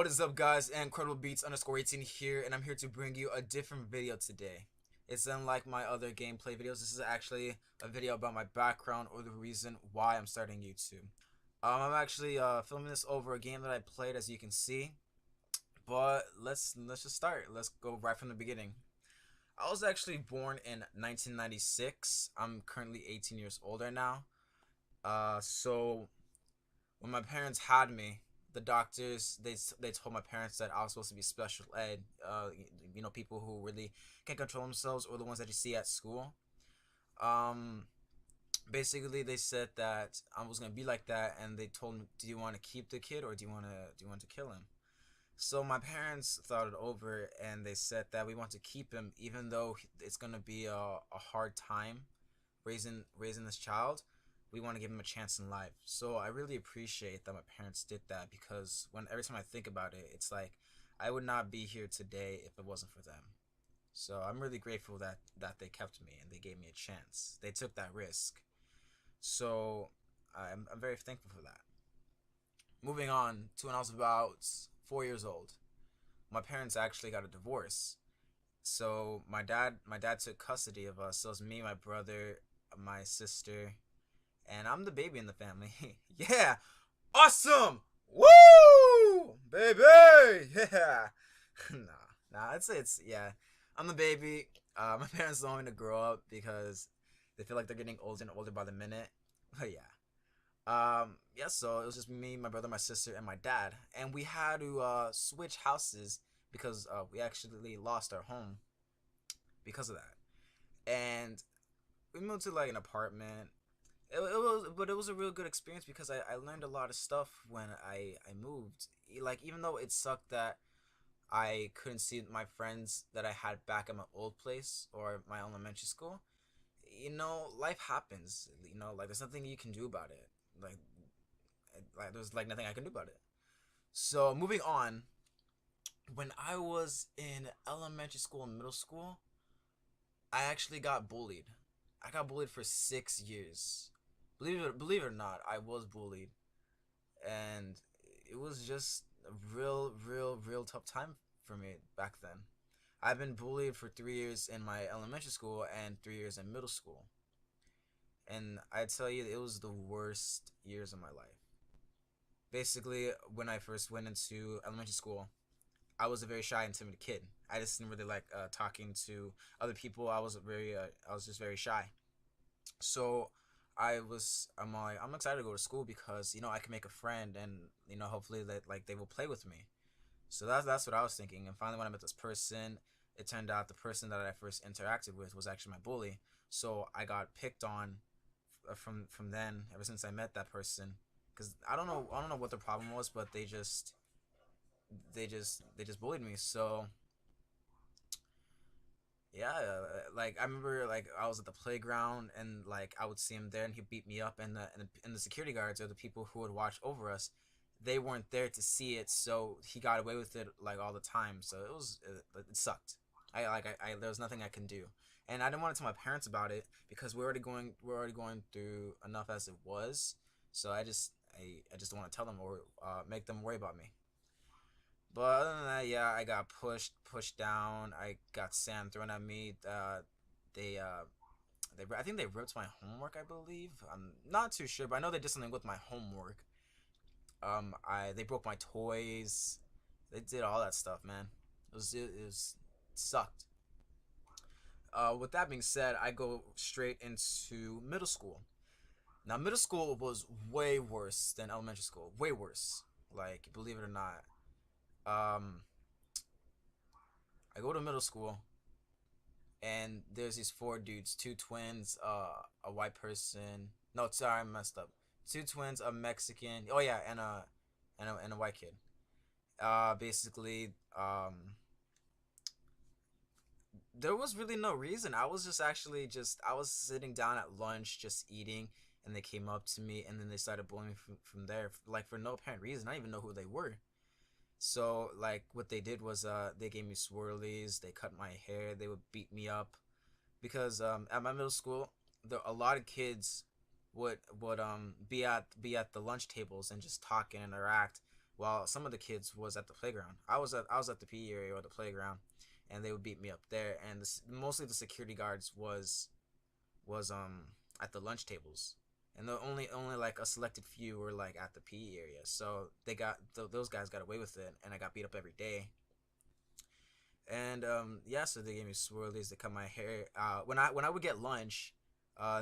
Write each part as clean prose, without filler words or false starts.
What is up, guys? Incredible Beats underscore 18 here, and I'm here to bring you a different video today. It's unlike my other gameplay videos. This is actually a video about my background or the reason why I'm starting YouTube. I'm actually filming this over a game that I played, as you can see. But let's just start. Let's go right from the beginning. I was actually born in 1996. I'm currently 18 years old right now. So when my parents had me, the doctors they told my parents that I was supposed to be special ed. People who really can't control themselves, or the ones that you see at school. Um, Basically, they said that I was gonna be like that, and they told me, "Do you want to keep the kid, or do you want to kill him?" So my parents thought it over, and they said that we want to keep him, even though it's gonna be a hard time raising this child. We want to give him a chance in life. So I really appreciate that my parents did that, because when every time I think about it, it's like I would not be here today if it wasn't for them. So I'm really grateful that they kept me and they gave me a chance. They took that risk. So I'm very thankful for that. Moving on to when I was about 4 years old, my parents actually got a divorce. So my dad took custody of us. So it was me, my brother, my sister, and I'm the baby in the family. Yeah, awesome, woo, baby, yeah. Nah, it's yeah. I'm the baby. My parents don't want me to grow up because they feel like they're getting older and older by the minute. But yeah. Yeah, so it was just me, my brother, my sister, and my dad, and we had to switch houses because we actually lost our home because of that. And we moved to like an apartment. But it was a real good experience because I learned a lot of stuff when I moved. Like, even though it sucked that I couldn't see my friends that I had back at my old place or my elementary school, life happens. Like, there's nothing you can do about it. Like there's like nothing I can do about it. So moving on, when I was in elementary school and middle school, I actually got bullied. I got bullied for 6 years. Believe it or not, I was bullied, and it was just a real tough time for me back then. I've been bullied for 3 years in my elementary school and 3 years in middle school, and I tell you, it was the worst years of my life. Basically, when I first went into elementary school, I was a very shy and timid kid. I just didn't really like talking to other people. I was just very shy. So I'm excited to go to school because I can make a friend, and hopefully that like they will play with me. So that's what I was thinking. And finally, when I met this person, it turned out the person that I first interacted with was actually my bully. So I got picked on from then, ever since I met that person. Because I don't know what the problem was, but they just bullied me. So yeah, like I remember, like I was at the playground, and like I would see him there, and he'd beat me up, and the security guards, or the people who would watch over us, they weren't there to see it, so he got away with it like all the time. So it sucked. I there was nothing I can do, and I didn't want to tell my parents about it because we're already going through enough as it was. So I just don't want to tell them, or make them worry about me. But other than that, yeah, I got pushed down. I got sand thrown at me. They I think they ripped my homework, I believe. I'm not too sure, but I know they did something with my homework. They broke my toys. They did all that stuff, man. It sucked. With that being said, I go straight into middle school. Now, middle school was way worse than elementary school. Way worse. Like, believe it or not. Um, I go to middle school, and there's these four dudes, two twins, a white person. No, sorry, I messed up. Two twins, a Mexican. Oh yeah, and a white kid. Basically, there was really no reason. I was just actually just I was sitting down at lunch, just eating, and they came up to me, and then they started bullying me from there, like for no apparent reason. I didn't even know who they were. So like what they did was they gave me swirlies, they cut my hair, they would beat me up because at my middle school a lot of kids would be at the lunch tables and just talk and interact while some of the kids was at the playground. I was at the PE area or the playground, and they would beat me up there. And mostly the security guards was at the lunch tables, and the only like a selected few were like at the PE area. So those guys got away with it, and I got beat up every day. And yeah, so they gave me swirlies. They cut my hair. When I would get lunch,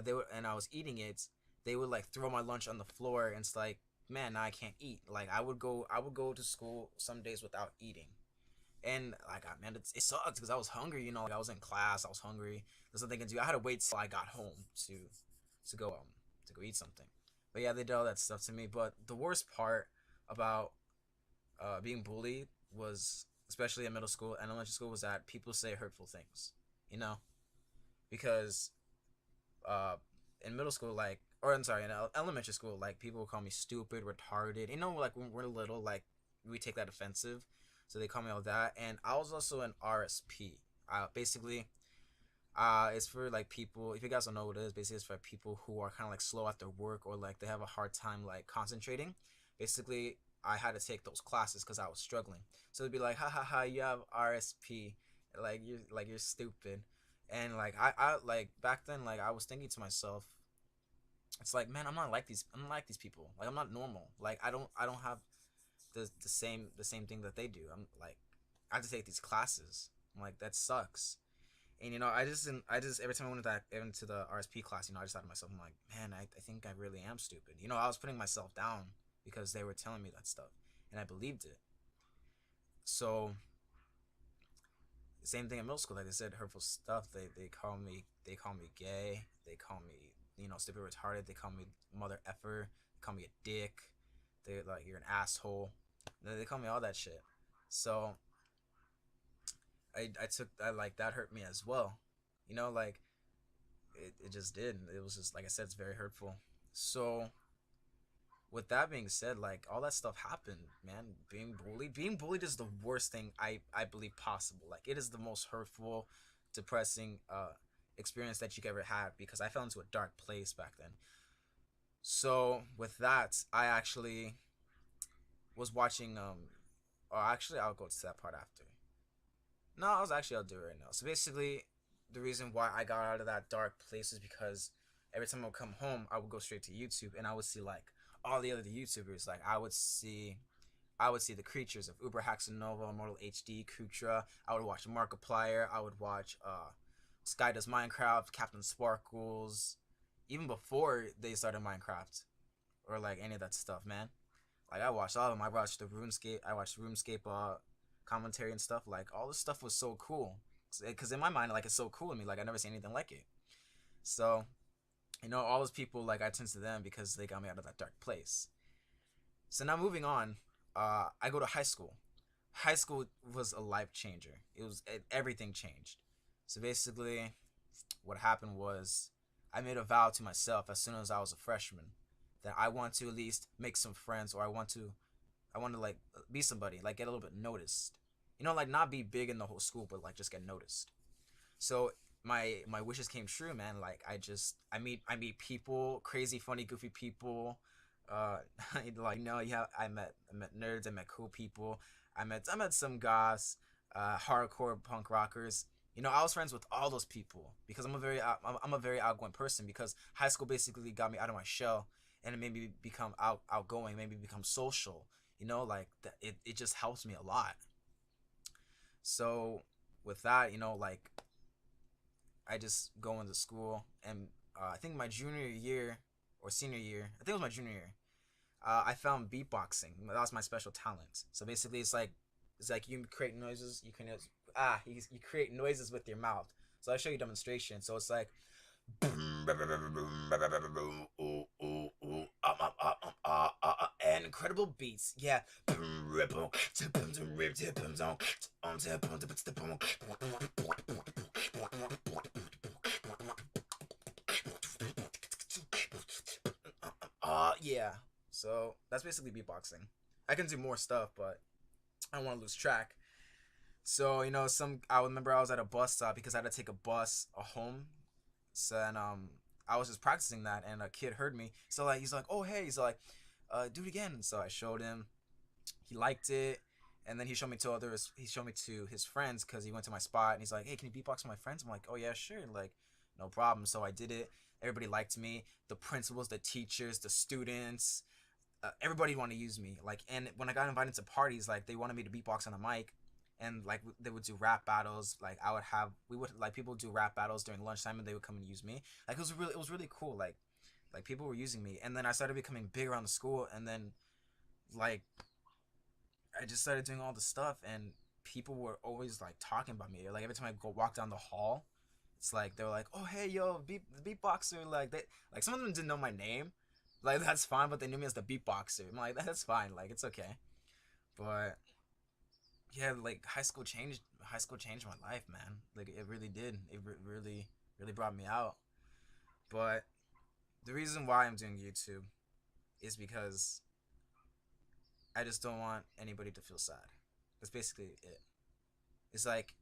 they would and I was eating it, they would like throw my lunch on the floor, and it's like, man, now I can't eat. Like I would go to school some days without eating, and like man, it sucked because I was hungry. Like I was in class, I was hungry. There's nothing to do. I had to wait till I got home to go eat something. But yeah, they did all that stuff to me. But the worst part about being bullied was, especially in middle school and elementary school, was that people say hurtful things. You know, because uh, in middle school, like, or I'm sorry, in elementary school, like people would call me stupid, retarded. Like when we're little, like we take that offensive, so they call me all that. And I was also an RSP. Basically, it's for like people. If you guys don't know what it is, basically it's for people who are kind of like slow at their work, or like they have a hard time like concentrating. Basically, I had to take those classes because I was struggling. So they'd be like, ha ha ha, you have RSP, like you're stupid. And like I like back then, like I was thinking to myself, it's like, man, I'm not like these people. Like I'm not normal. Like I don't have the same thing that they do. I'm like, I have to take these classes. I'm like, that sucks. And I just every time I went into the RSP class, I just thought to myself, I'm like, man, I think I really am stupid. I was putting myself down because they were telling me that stuff, and I believed it. So same thing in middle school. Like they said hurtful stuff. They call me gay. They call me stupid, retarded. They call me mother effer. They call me a dick. They like, you're an asshole. They call me all that shit. So I like, that hurt me as well. Like it just did. It was just, like I said, it's very hurtful. So with that being said, like all that stuff happened, man. Being bullied is the worst thing I believe possible. Like it is the most hurtful, depressing experience that you could ever have, because I fell into a dark place back then. So with that, I actually was watching or actually I'll go to that part after. No, I'll do it right now. So basically, the reason why I got out of that dark place is because every time I would come home, I would go straight to YouTube, and I would see like all the other YouTubers. Like I would see the creatures of Uber Haxanova, Immortal HD, Kutra. I would watch Markiplier. I would watch Sky Does Minecraft, Captain Sparkles, even before they started Minecraft or like any of that stuff, man. Like I watched all of them. I watched the RuneScape. I watched RuneScape commentary and stuff. Like all this stuff was so cool, because in my mind, like it's so cool to me. Like I never seen anything like it. So all those people, like I turned to them because they got me out of that dark place. So now moving on, I go to high school. High school was a life changer. Everything changed. So basically, what happened was I made a vow to myself as soon as I was a freshman that I want to at least make some friends, or I want to like be somebody, like get a little bit noticed. Like not be big in the whole school, but like just get noticed. So my wishes came true, man. Like I meet people, crazy, funny, goofy people. Uh, like no, yeah, I met nerds, I met cool people, I met some goths, hardcore punk rockers. I was friends with all those people because I'm a very outgoing person, because high school basically got me out of my shell, and it made me become outgoing, made me become social. Like that, it just helps me a lot. So with that, like I just go into school, and I think my junior year or senior year, I think it was my junior year, I found beatboxing. That was my special talent. So basically, it's like you create noises. You create noises with your mouth. So I'll show you a demonstration. So it's like incredible beats. Yeah. Yeah. So that's basically beatboxing. I can do more stuff, but I don't want to lose track. So I remember I was at a bus stop because I had to take a bus home. So and I was just practicing that, and a kid heard me. So like he's like, oh hey, he's like, do it again. So I showed him. he liked it, and then he showed me to others. He showed me to his friends because he went to my spot and he's like, "Hey, can you beatbox for my friends?" I'm like, "Oh yeah, sure." Like, no problem. So I did it. Everybody liked me. The principals, the teachers, the students, everybody wanted to use me. Like, and when I got invited to parties, like they wanted me to beatbox on the mic, and like they would do rap battles. Like we would like people would do rap battles during lunchtime, and they would come and use me. Like it was really cool. Like people were using me, and then I started becoming big around the school, and then like I just started doing all the stuff, and people were always like talking about me. Like every time I go walk down the hall, it's like they were like, "Oh hey yo, beatboxer!" Like they like some of them didn't know my name, like that's fine, but they knew me as the beatboxer. I'm like that's fine, like it's okay. But yeah, like high school changed my life, man. Like it really did. Really brought me out. But the reason why I'm doing YouTube is because I just don't want anybody to feel sad. That's basically it. It's like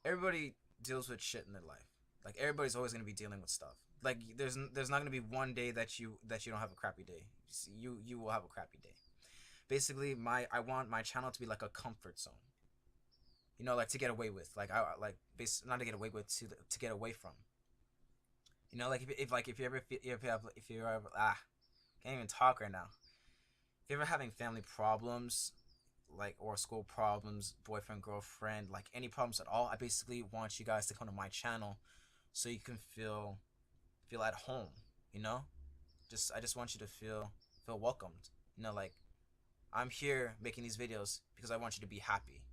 everybody deals with shit in their life. Like everybody's always gonna be dealing with stuff. Like there's not gonna be one day that you don't have a crappy day. You will have a crappy day. Basically, I want my channel to be like a comfort zone. You know, like to get away with. Like I like not to get away with, to get away from. You know, like if you ever if you ever can't even talk right now. If you're ever having family problems, like or school problems, boyfriend, girlfriend, like any problems at all, I basically want you guys to come to my channel so you can feel at home, you know? I just want you to feel welcomed. You know, like I'm here making these videos because I want you to be happy.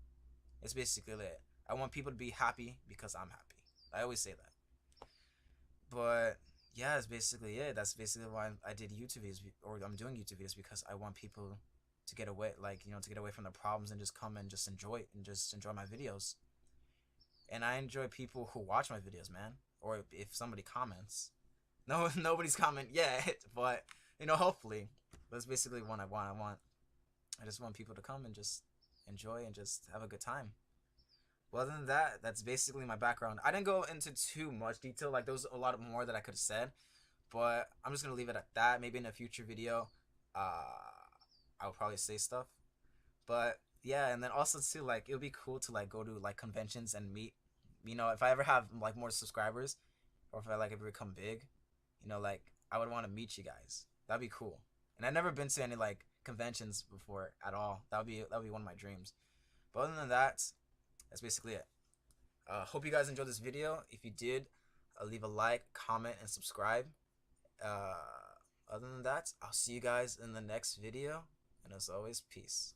It's basically it. I want people to be happy because I'm happy. I always say that. But yeah, that's basically it. That's basically why I did YouTube videos, or I'm doing YouTube videos, because I want people to get away, like to get away from their problems and just come and just enjoy it and just enjoy my videos. And I enjoy people who watch my videos, man. Or if somebody comments. No, nobody's comment yet, but hopefully. That's basically what I want. I just want people to come and just enjoy and just have a good time. Well, other than that, that's basically my background. I didn't go into too much detail. Like there was a lot more that I could have said, but I'm just gonna leave it at that. Maybe in a future video, I'll probably say stuff. But yeah, and then also too, like it would be cool to like go to like conventions and meet. If I ever have like more subscribers, or if I like ever become big, like I would want to meet you guys. That'd be cool. And I've never been to any like conventions before at all. That would be one of my dreams. But other than that, that's basically it. Hope you guys enjoyed this video. If you did, leave a like, comment, and subscribe. Uh, Other than that, I'll see you guys in the next video. And as always, peace.